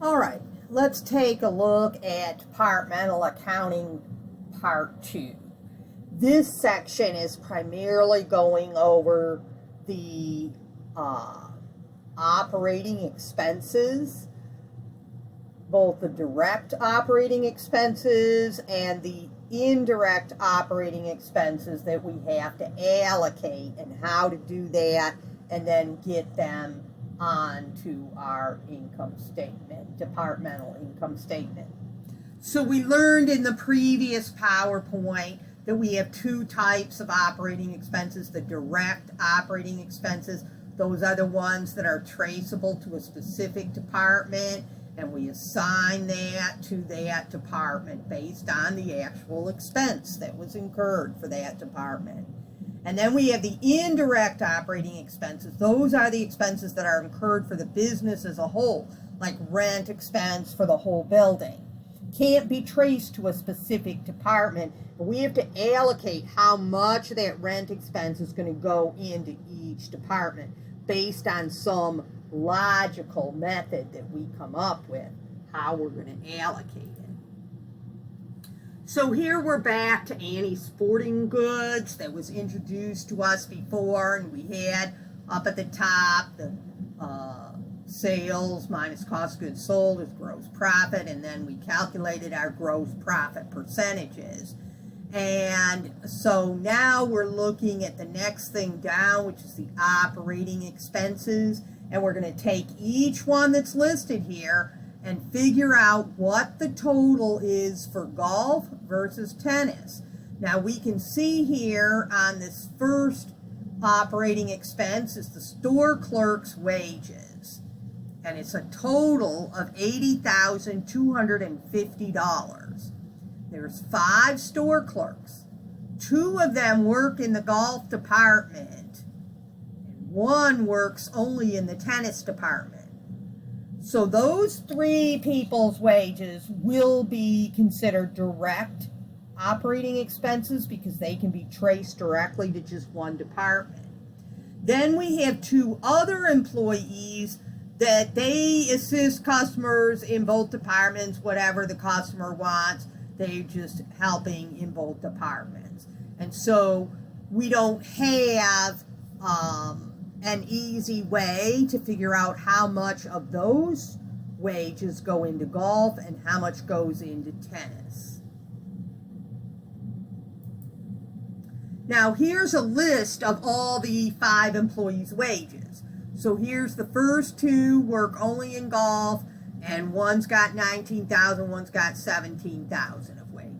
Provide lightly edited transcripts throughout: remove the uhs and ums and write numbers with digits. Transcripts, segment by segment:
All right, let's take a look at Departmental Accounting Part 2. This section is primarily going over the operating expenses, both the direct operating expenses and the indirect operating expenses that we have to allocate, and how to do that and then get them onto our income statement, departmental income statement. So we learned in the previous PowerPoint that we have two types of operating expenses. The direct operating expenses, those are the ones that are traceable to a specific department, and we assign that to that department based on the actual expense that was incurred for that department. And then we have the indirect operating expenses. Those are the expenses that are incurred for the business as a whole, like rent expense for the whole building. Can't be traced to a specific department, but we have to allocate how much of that rent expense is going to go into each department based on some logical method that we come up with, how we're going to allocate it. So here we're back to Annie's Sporting Goods that was introduced to us before, and we had up at the top the sales minus cost of goods sold is gross profit, and then we calculated our gross profit percentages. And so now we're looking at the next thing down, which is the operating expenses, and we're going to take each one that's listed here and figure out what the total is for golf versus tennis. Now we can see here on this first operating expense is the store clerk's wages, and it's a total of $80,250. There's 5 store clerks. 2 of them work in the golf department, and 1 works only in the tennis department. So those 3 people's wages will be considered direct operating expenses because they can be traced directly to just one department. Then we have 2 other employees that they assist customers in both departments, whatever the customer wants. They're just helping in both departments. And so we don't have an easy way to figure out how much of those wages go into golf and how much goes into tennis. Now here's a list of all the 5 employees' wages. So here's the first 2 work only in golf, and one's got $19,000, one's got $17,000 of wages.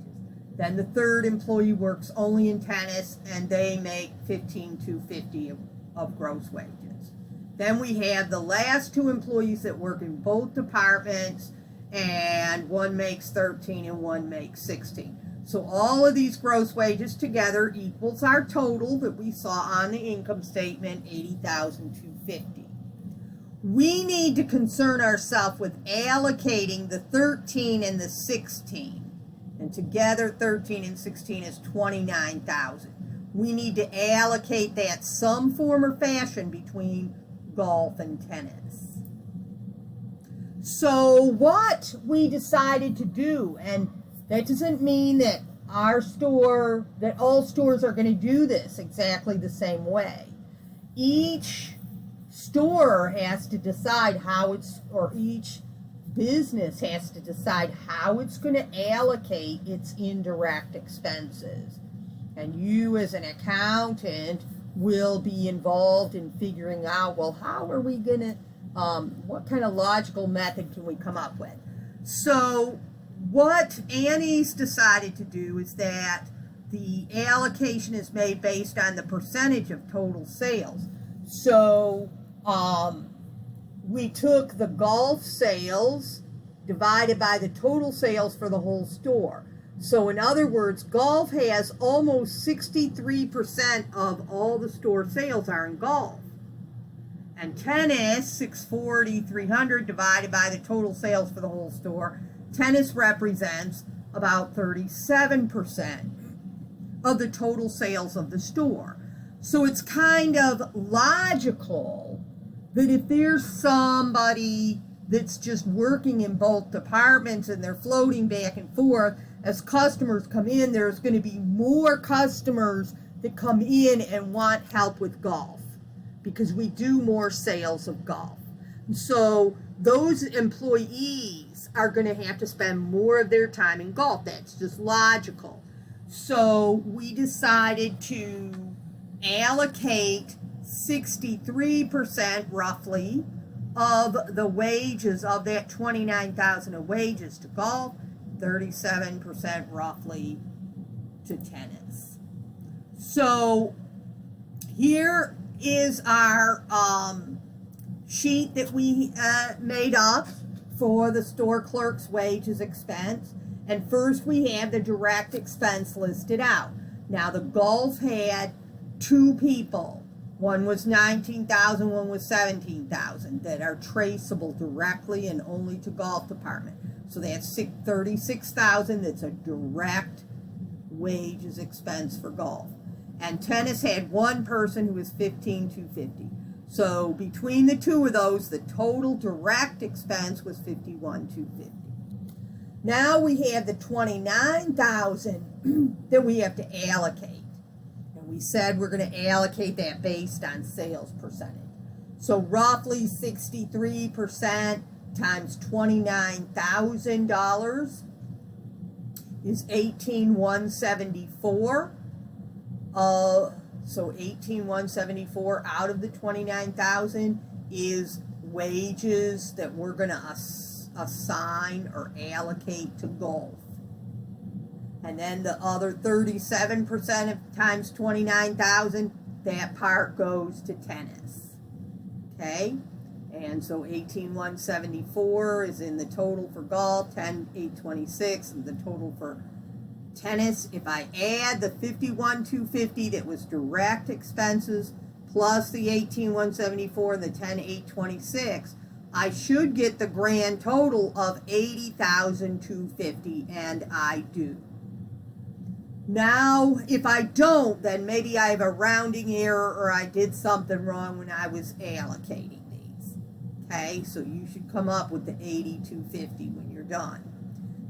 Then the third employee works only in tennis, and they make $15,250 of gross wages. Then we have the last 2 employees that work in both departments, and one makes $13,000 and one makes $16,000. So all of these gross wages together equals our total that we saw on the income statement, $80,250. We need to concern ourselves with allocating the 13 and the 16. And together 13 and 16 is 29,000. We need to allocate that some form or fashion between golf and tennis. So what we decided to do, and that doesn't mean that all stores are going to do this exactly the same way. Each store has to decide each business has to decide how it's going to allocate its indirect expenses. And you as an accountant will be involved in figuring out, well, how are we going to, what kind of logical method can we come up with? So what Annie's decided to do is that the allocation is made based on the percentage of total sales. So we took the golf sales divided by the total sales for the whole store. So in other words, golf has almost 63% of all the store sales are in golf. And tennis, 640, 300 divided by the total sales for the whole store. Tennis represents about 37% of the total sales of the store. So it's kind of logical that if there's somebody that's just working in both departments and they're floating back and forth. As customers come in, there's going to be more customers that come in and want help with golf because we do more sales of golf. So those employees are going to have to spend more of their time in golf. That's just logical. So we decided to allocate 63% roughly of the wages of that $29,000 of wages to golf, 37% roughly to tennis. So here is our sheet that we made up for the store clerk's wages expense. And first we have the direct expense listed out. Now the golf had 2 people. One was $19,000, one was $17,000 that are traceable directly and only to golf department. So that's $36,000 that's a direct wages expense for golf. And tennis had 1 person who was $15,250. So between the 2 of those, the total direct expense was $51,250. Now we have the $29,000 that we have to allocate. And we said we're going to allocate that based on sales percentage. So roughly 63% times $29,000 is $18,174. So $18,174 out of the $29,000 is wages that we're going to assign or allocate to golf. And then the other 37% of times $29,000, that part goes to tennis. Okay? And so $18,174 is in the total for golf, $10,826 is the total for tennis. If I add the $51,250 that was direct expenses plus the $18,174 and the $10,826, I should get the grand total of $80,250, and I do. Now, if I don't, then maybe I have a rounding error or I did something wrong when I was allocating these. Okay, so you should come up with the $80,250 when you're done.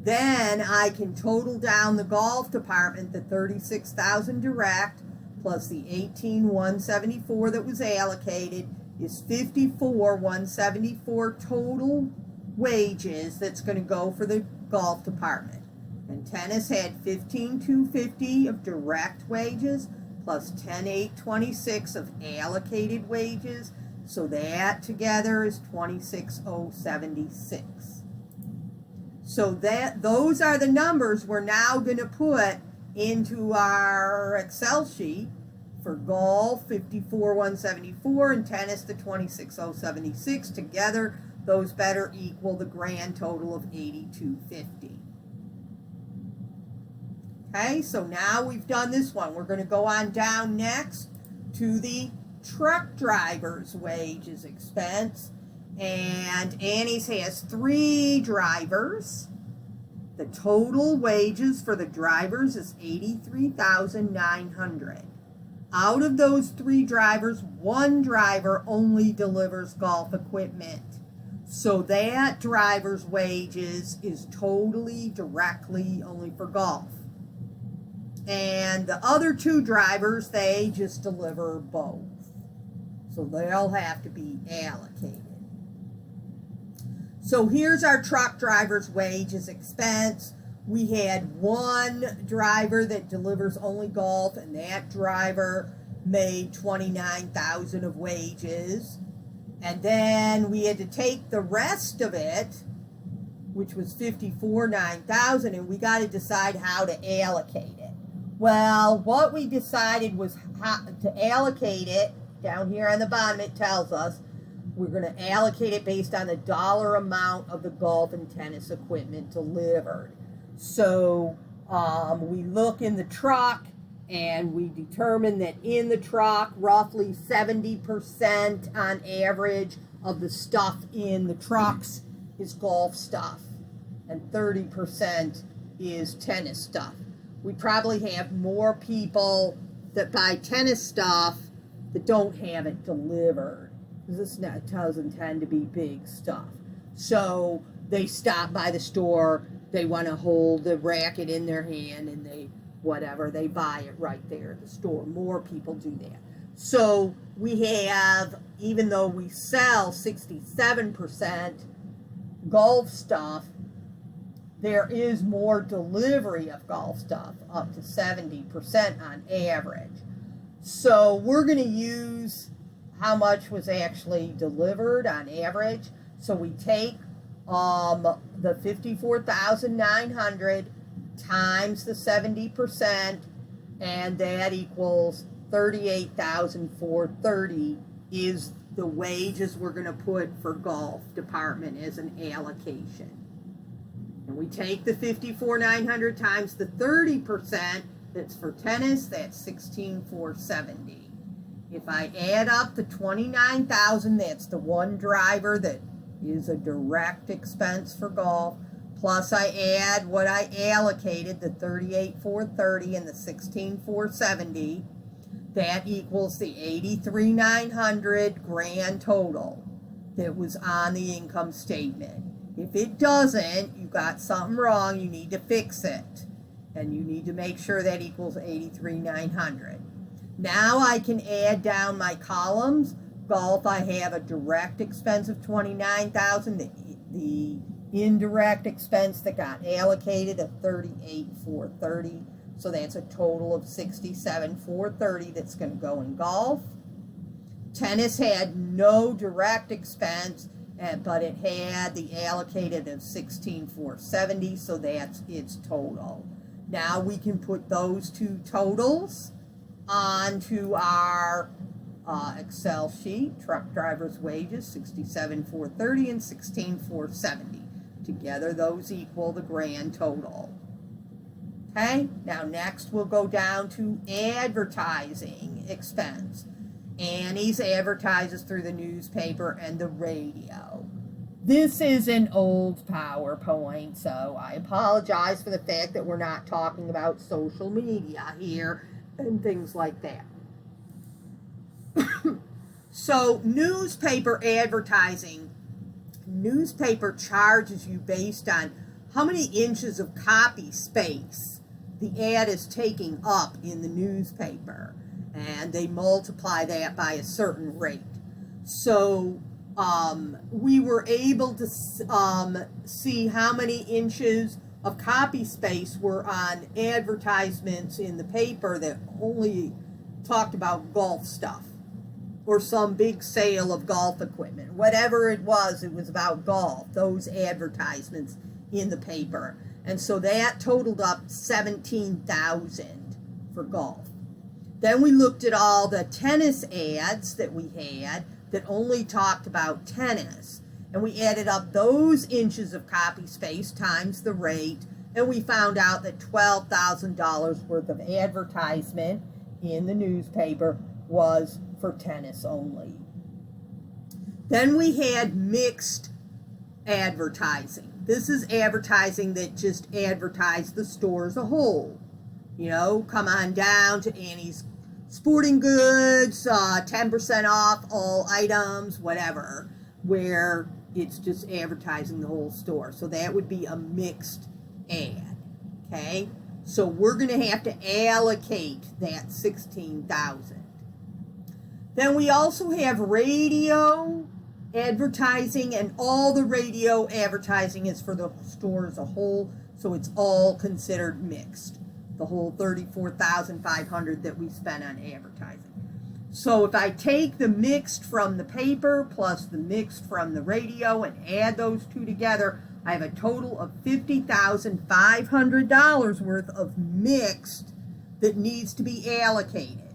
Then I can total down the golf department, the $36,000 direct, plus the $18,174 that was allocated, is $54,174 total wages that's going to go for the golf department. And tennis had $15,250 of direct wages, plus $10,826 of allocated wages, so that together is $26,076. So those are the numbers we're now going to put into our Excel sheet for golf, $54,174, and tennis, the $26,076. Together, those better equal the grand total of $82,250. Okay, so now we've done this one. We're going to go on down next to the truck driver's wages expense. And Annie's has 3 drivers. The total wages for the drivers is $83,900. Out of those 3 drivers, 1 driver only delivers golf equipment. So that driver's wages is totally directly only for golf. And the other 2 drivers, they just deliver both. So they'll have to be allocated. So here's our truck driver's wages expense. We had 1 driver that delivers only golf, and that driver made $29,000 of wages. And then we had to take the rest of it, which was $54,900, and we got to decide how to allocate it. Well, what we decided was how to allocate it. Down here on the bottom it tells us we're going to allocate it based on the dollar amount of the golf and tennis equipment delivered. So we look in the truck and we determine that in the truck roughly 70% on average of the stuff in the trucks is golf stuff and 30% is tennis stuff. We probably have more people that buy tennis stuff that don't have it delivered. This doesn't tend to be big stuff. So they stop by the store, they want to hold the racket in their hand, and they buy it right there at the store. More people do that. So we have, even though we sell 67% golf stuff, there is more delivery of golf stuff, up to 70% on average. So we're going to use how much was actually delivered on average. So we take the 54,900 times the 70%, and that equals 38,430 is the wages we're going to put for golf department as an allocation. And we take the 54,900 times the 30%, that's for tennis, that's 16,470. If I add up the 29,000, that's the one driver that is a direct expense for golf, plus I add what I allocated, the 38,430 and the 16,470, that equals the 83,900 grand total that was on the income statement. If it doesn't, you got something wrong, you need to fix it. And you need to make sure that equals 83,900. Now I can add down my columns. Golf, I have a direct expense of 29,000, the indirect expense that got allocated of 38,430. So that's a total of 67,430 that's going to go in golf. Tennis had no direct expense, but it had the allocated of 16,470, so that's its total. Now we can put those two totals onto our Excel sheet. Truck driver's wages, 67,430 and 16,470. Together those equal the grand total. Okay, now next we'll go down to advertising expense. Annie's advertises through the newspaper and the radio. This is an old PowerPoint, so I apologize for the fact that we're not talking about social media here and things like that. So newspaper advertising, newspaper charges you based on how many inches of copy space the ad is taking up in the newspaper, and they multiply that by a certain rate. So we were able to see how many inches of copy space were on advertisements in the paper that only talked about golf stuff or some big sale of golf equipment. Whatever it was about golf, those advertisements in the paper. And so that totaled up 17,000 for golf. Then we looked at all the tennis ads that we had that only talked about tennis. And we added up those inches of copy space times the rate, and we found out that $12,000 worth of advertisement in the newspaper was for tennis only. Then we had mixed advertising. This is advertising that just advertised the store as a whole. You know, come on down to Annie's Sporting Goods, 10% off all items, whatever, where it's just advertising the whole store. So that would be a mixed ad, okay? So we're going to have to allocate that 16,000. Then we also have radio advertising, and all the radio advertising is for the store as a whole, so it's all considered mixed, the whole $34,500 that we spent on advertising. So if I take the mixed from the paper plus the mixed from the radio and add those two together, I have a total of $50,500 worth of mixed that needs to be allocated.